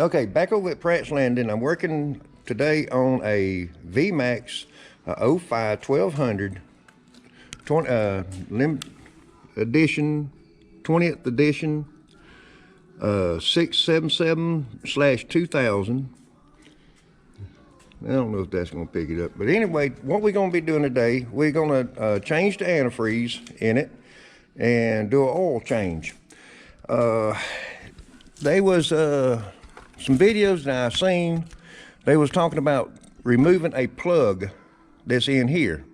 Okay, back over at Pratt's Landing. I'm working today on a VMAX 05 1200 limited edition, 20th edition, 677/2000. I don't know if that's going to pick it up, but anyway, what we're going to be doing today, we're going to change the antifreeze in it and do an oil change. There was some videos that I seen. They was talking about removing a plug that's in here.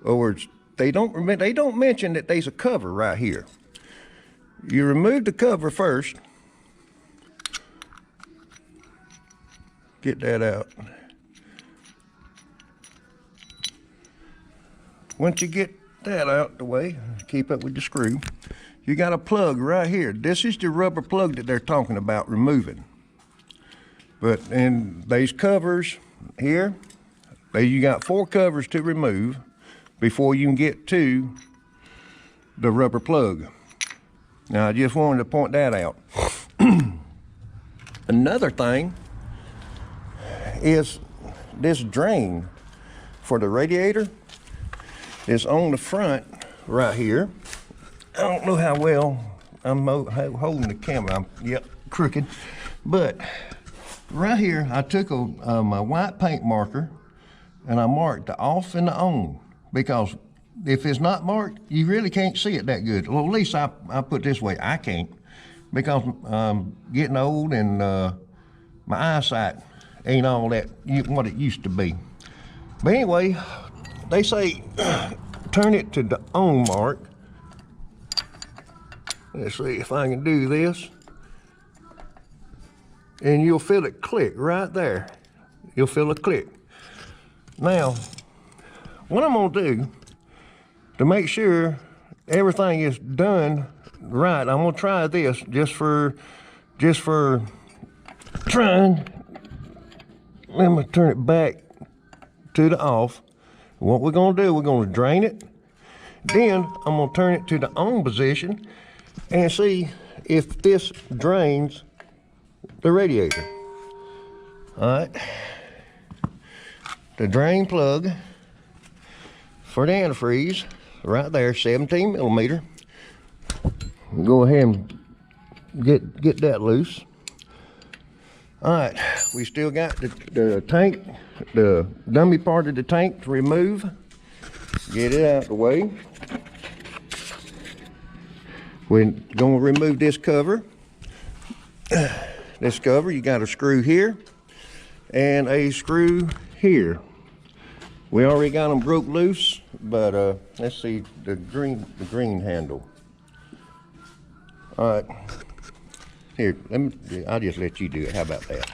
In other words, they don't mention that there's a cover right here. You remove the cover first. Get that out. Once you get that out the way, keep up with the screw, you got a plug right here. This is the rubber plug that they're talking about removing. And these covers here, you got 4 covers to remove before you can get to the rubber plug. Now, I just wanted to point that out. Another thing is this drain for the radiator is on the front right here. I don't know how well I'm holding the camera. Yep, crooked. But right here, I took my white paint marker and I marked the off and the on, because if it's not marked, you really can't see it that good. Well, at least I put it this way, I can't, because I'm getting old and my eyesight ain't all that what it used to be. But anyway, they say turn it to the on mark. Let's see if I can do this. And you'll feel it click right there. You'll feel it click. Now, what I'm gonna do to make sure everything is done right, I'm gonna try this just for trying. Let me turn it back to the off. What we're gonna do, we're gonna drain it. Then I'm gonna turn it to the on position and see if this drains the radiator. All right, the drain plug for the antifreeze right there, 17 millimeter. Go ahead and get that loose. All right, we still got the tank, the dummy part of the tank to remove. Get it out of the way. We're gonna remove this cover. This cover, you got a screw here and a screw here. We already got them broke loose, but let's see the green handle. All right, here, I'll just let you do it. How about that?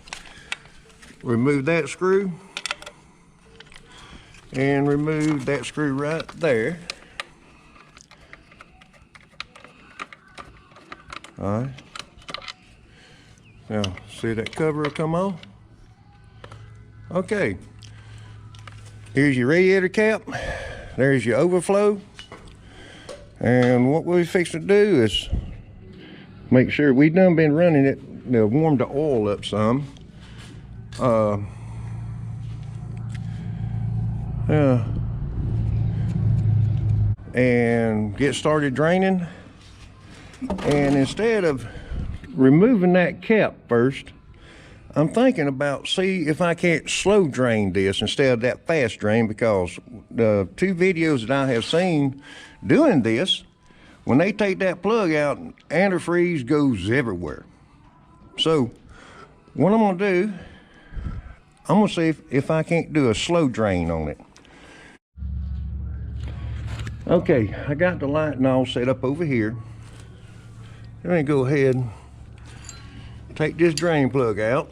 Remove that screw and remove that screw right there. All right. Now, see that cover will come off? Okay. Here's your radiator cap. There's your overflow. And what we're fixing to do is make sure we done been running it, warm the oil up some. And get started draining. And instead of removing that cap first, I'm thinking about see if I can't slow drain this instead of that fast drain, because the 2 videos that I have seen doing this, when they take that plug out, antifreeze goes everywhere. So what I'm gonna do, I'm gonna see if I can't do a slow drain on it. Okay, I got the light and all set up over here. Let me go ahead and take this drain plug out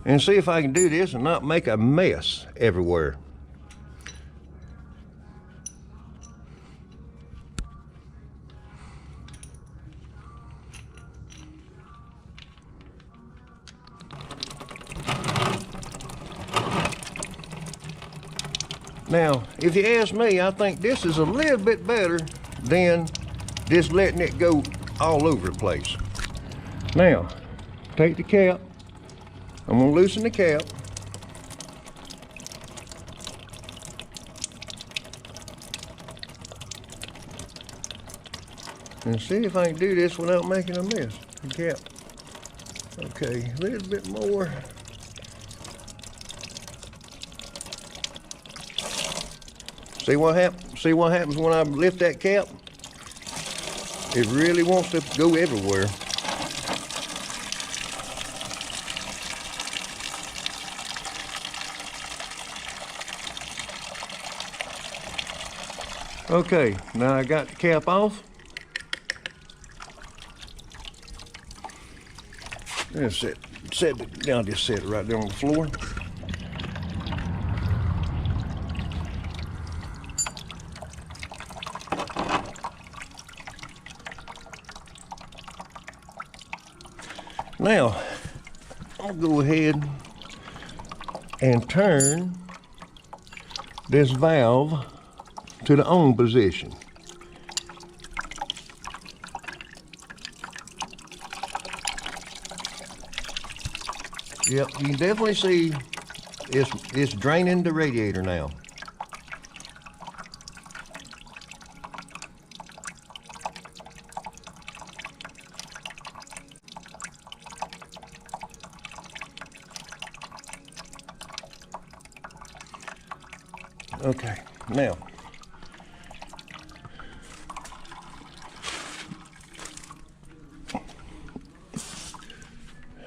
and see if I can do this and not make a mess everywhere. Now, if you ask me, I think this is a little bit better than just letting it go all over the place. Now, take the cap. I'm gonna loosen the cap. And see if I can do this without making a mess. The cap. Okay, a little bit more. See what happens? See what happens when I lift that cap? It really wants to go everywhere. Okay, now I got the cap off. That's it. I'll just set it right there on the floor. Now, I'll go ahead and turn this valve to the on position. Yep, you can definitely see it's draining the radiator now. Okay, now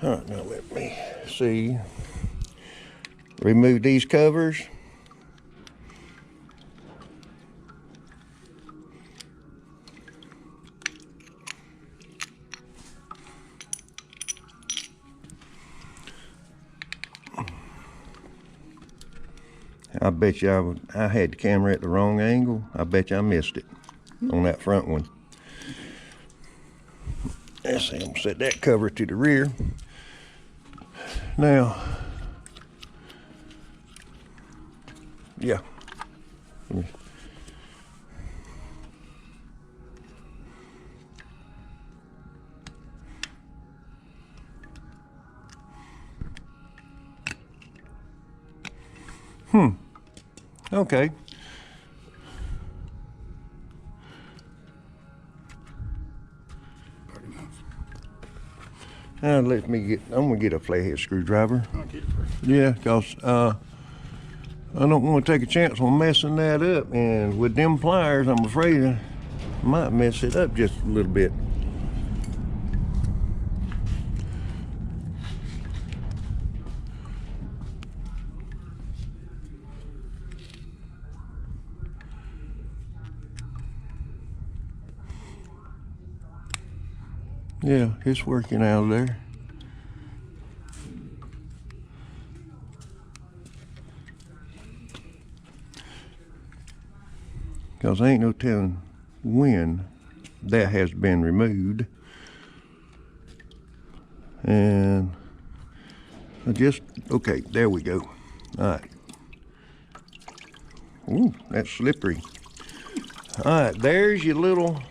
all right, now let me see. Remove these covers. I bet you I had the camera at the wrong angle. I bet you I missed it on that front one. Let's see, I'm gonna set that cover to the rear. Now, yeah. Okay. Now let me get, I'm gonna get a flathead screwdriver. Yeah, cause I don't want to take a chance on messing that up, and with them pliers, I'm afraid I might mess it up just a little bit. Yeah, it's working out of there. Because ain't no telling when that has been removed. And I just, okay, there we go. All right. Ooh, that's slippery. All right, there's your little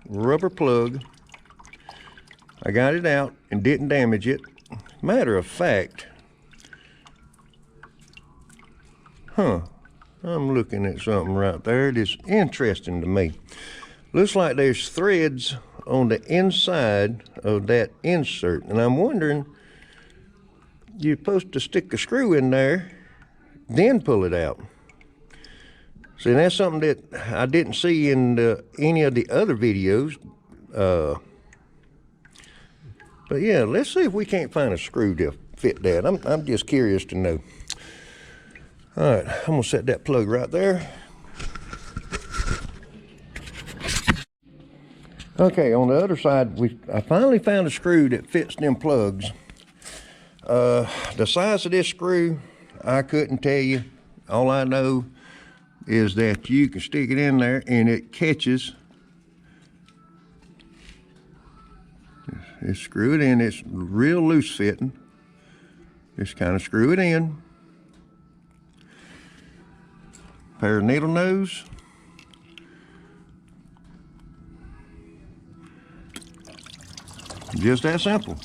rubber plug. I got it out and didn't damage it. Matter of fact, I'm looking at something right there that's interesting to me. Looks like there's threads on the inside of that insert, and I'm wondering, you're supposed to stick a screw in there, then pull it out. See, that's something that I didn't see in any of the other videos. But yeah, let's see if we can't find a screw to fit that. I'm just curious to know. All right, I'm gonna set that plug right there. Okay, on the other side, I finally found a screw that fits them plugs. The size of this screw, I couldn't tell you. All I know is that you can stick it in there and it catches. Just screw it in. It's real loose fitting. Just kind of screw it in. Pair of needle nose. Just that simple.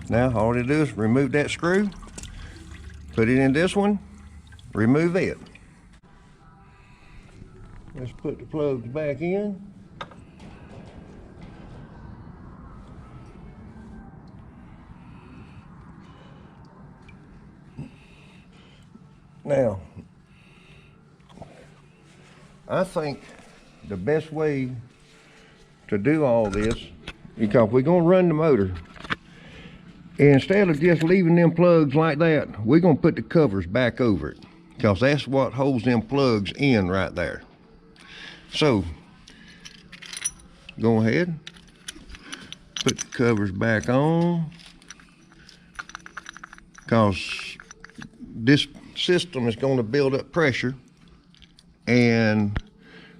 Now all you do is remove that screw, put it in this one, remove it. Let's put the plugs back in. Now, I think the best way to do all this, because we're gonna run the motor, instead of just leaving them plugs like that, we're gonna put the covers back over it, because that's what holds them plugs in right there. So, go ahead, put the covers back on, because this system is going to build up pressure, and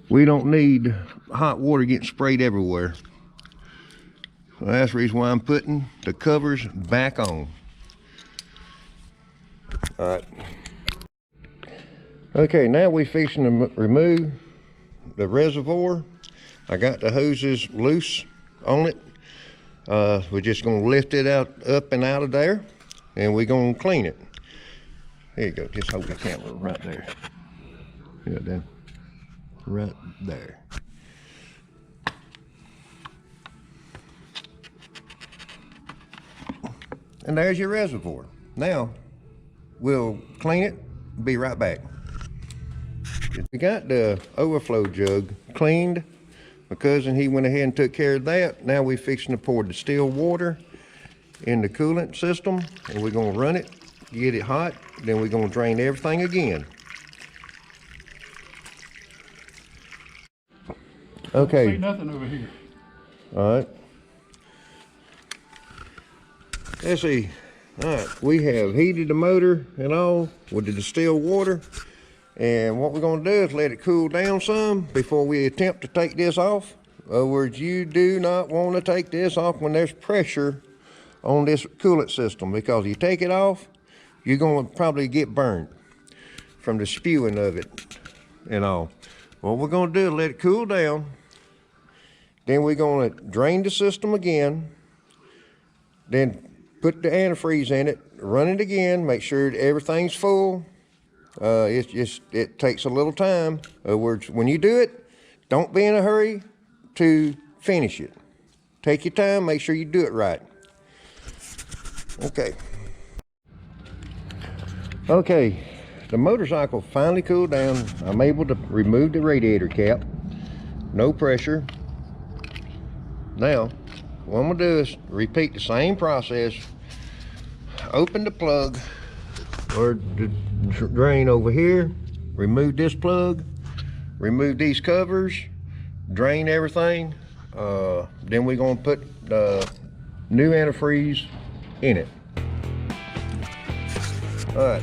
we don't need hot water getting sprayed everywhere. So that's the reason why I'm putting the covers back on. All right. Okay, now we're fixing to remove the reservoir. I got the hoses loose on it. We're just going to lift it out, up and out of there, and we're going to clean it. There you go, just hold the camera right there. Yeah, then right there. And there's your reservoir. Now, we'll clean it, be right back. We got the overflow jug cleaned. My cousin, he went ahead and took care of that. Now we're fixing to pour the still water in the coolant system, and we're gonna run it, get it hot, then we're gonna drain everything again. Okay. Don't see nothing over here. All right. Let's see. All right, we have heated the motor and all with the distilled water. And what we're gonna do is let it cool down some before we attempt to take this off. In other words, you do not want to take this off when there's pressure on this coolant system, because if you take it off, you're gonna probably get burned from the spewing of it and all. What we're gonna do is let it cool down. Then we're gonna drain the system again. Then put the antifreeze in it, run it again, make sure everything's full. It takes a little time. In other words, when you do it, don't be in a hurry to finish it. Take your time, make sure you do it right. Okay. Okay, the motorcycle finally cooled down. I'm able to remove the radiator cap. No pressure. Now, what I'm gonna do is repeat the same process. Open the plug or the drain over here, remove this plug, remove these covers, drain everything. Then we're gonna put the new antifreeze in it. All right.